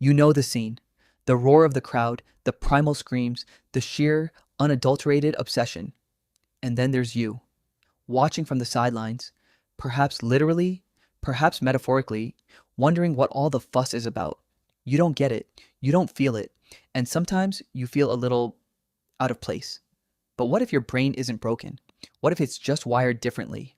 You know the scene. The roar of the crowd, the primal screams, the sheer, unadulterated obsession. And then there's you, watching from the sidelines, perhaps literally, perhaps metaphorically, wondering what all the fuss is about. You don't get it, you don't feel it, and sometimes you feel a little out of place. But what if your brain isn't broken? What if it's just wired differently?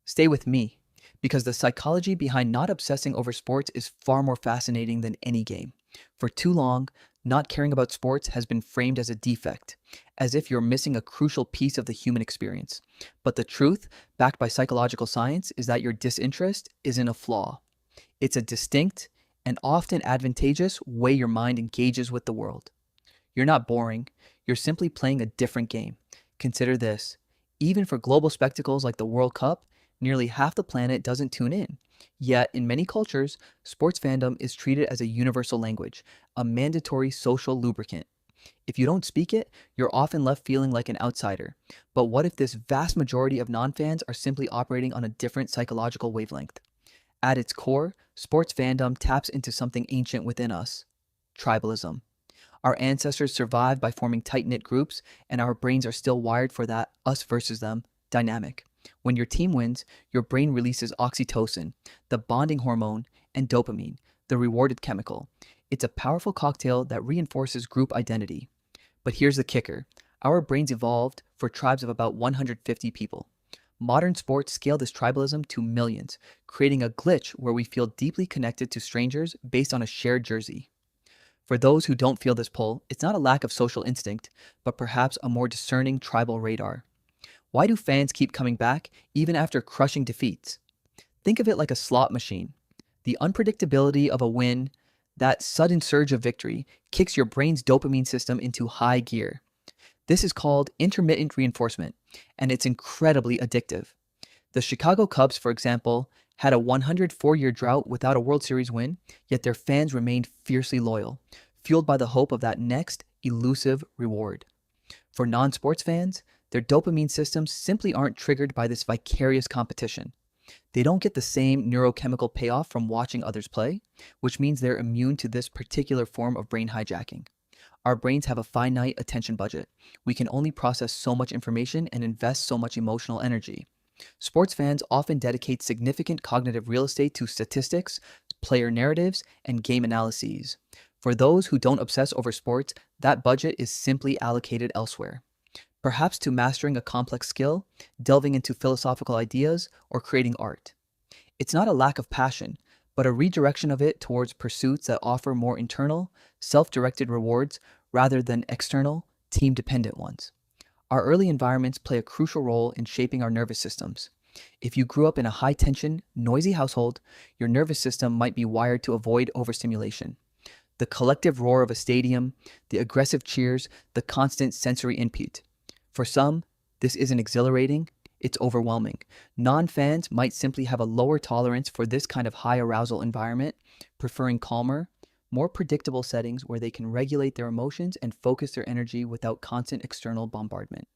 Stay with me, because the psychology behind not obsessing over sports is far more fascinating than any game. For too long, not caring about sports has been framed as a defect, as if you're missing a crucial piece of the human experience. But the truth, backed by psychological science, is that your disinterest isn't a flaw. It's a distinct and often advantageous way your mind engages with the world. You're not boring, you're simply playing a different game. Consider this: even for global spectacles like the World Cup, nearly half the planet doesn't tune in. Yet, in many cultures, sports fandom is treated as a universal language, a mandatory social lubricant. If you don't speak it, you're often left feeling like an outsider. But what if this vast majority of non-fans are simply operating on a different psychological wavelength? At its core, sports fandom taps into something ancient within us: tribalism. Our ancestors survived by forming tight-knit groups, and our brains are still wired for that us versus them dynamic. When your team wins, your brain releases oxytocin, the bonding hormone, and dopamine, the rewarded chemical. It's a powerful cocktail that reinforces group identity. But here's the kicker: our brains evolved for tribes of about 150 people. Modern sports scale this tribalism to millions, creating a glitch where we feel deeply connected to strangers based on a shared jersey. For those who don't feel this pull, it's not a lack of social instinct, but perhaps a more discerning tribal radar. Why do fans keep coming back, even after crushing defeats? Think of it like a slot machine. The unpredictability of a win, that sudden surge of victory, kicks your brain's dopamine system into high gear. This is called intermittent reinforcement, and it's incredibly addictive. The Chicago Cubs, for example, had a 104-year drought without a World Series win, yet their fans remained fiercely loyal, fueled by the hope of that next elusive reward. For non-sports fans, their dopamine systems simply aren't triggered by this vicarious competition. They don't get the same neurochemical payoff from watching others play, which means they're immune to this particular form of brain hijacking. Our brains have a finite attention budget. We can only process so much information and invest so much emotional energy. Sports fans often dedicate significant cognitive real estate to statistics, player narratives, and game analyses. For those who don't obsess over sports, that budget is simply allocated elsewhere. Perhaps to mastering a complex skill, delving into philosophical ideas, or creating art. It's not a lack of passion, but a redirection of it towards pursuits that offer more internal, self-directed rewards rather than external, team-dependent ones. Our early environments play a crucial role in shaping our nervous systems. If you grew up in a high-tension, noisy household, your nervous system might be wired to avoid overstimulation. The collective roar of a stadium, the aggressive cheers, the constant sensory input. For some, this isn't exhilarating, it's overwhelming. Non-fans might simply have a lower tolerance for this kind of high arousal environment, preferring calmer, more predictable settings where they can regulate their emotions and focus their energy without constant external bombardment.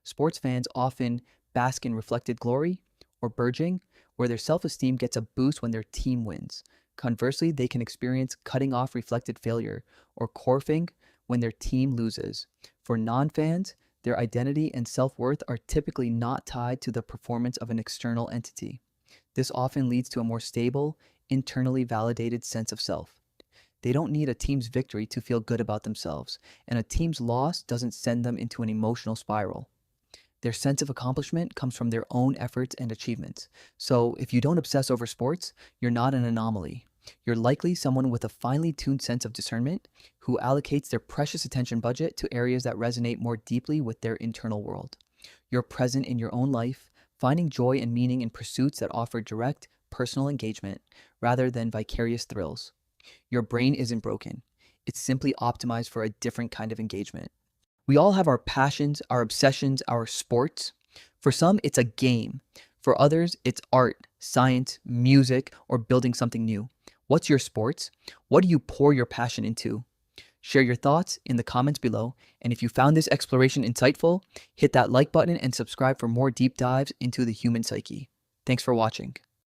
Sports fans often bask in reflected glory, or BIRGing, where their self-esteem gets a boost when their team wins. Conversely, they can experience cutting off reflected failure, or corfing, when their team loses. For non-fans, their identity and self-worth are typically not tied to the performance of an external entity. This often leads to a more stable, internally validated sense of self. They don't need a team's victory to feel good about themselves, and a team's loss doesn't send them into an emotional spiral. Their sense of accomplishment comes from their own efforts and achievements. So if you don't obsess over sports, you're not an anomaly. You're likely someone with a finely tuned sense of discernment who allocates their precious attention budget to areas that resonate more deeply with their internal world. You're present in your own life, finding joy and meaning in pursuits that offer direct, personal engagement rather than vicarious thrills. Your brain isn't broken. It's simply optimized for a different kind of engagement. We all have our passions, our obsessions, our sports. For some, it's a game. For others, it's art, science, music, or building something new. What's your sports? What do you pour your passion into? Share your thoughts in the comments below, and if you found this exploration insightful, hit that like button and subscribe for more deep dives into the human psyche. Thanks for watching.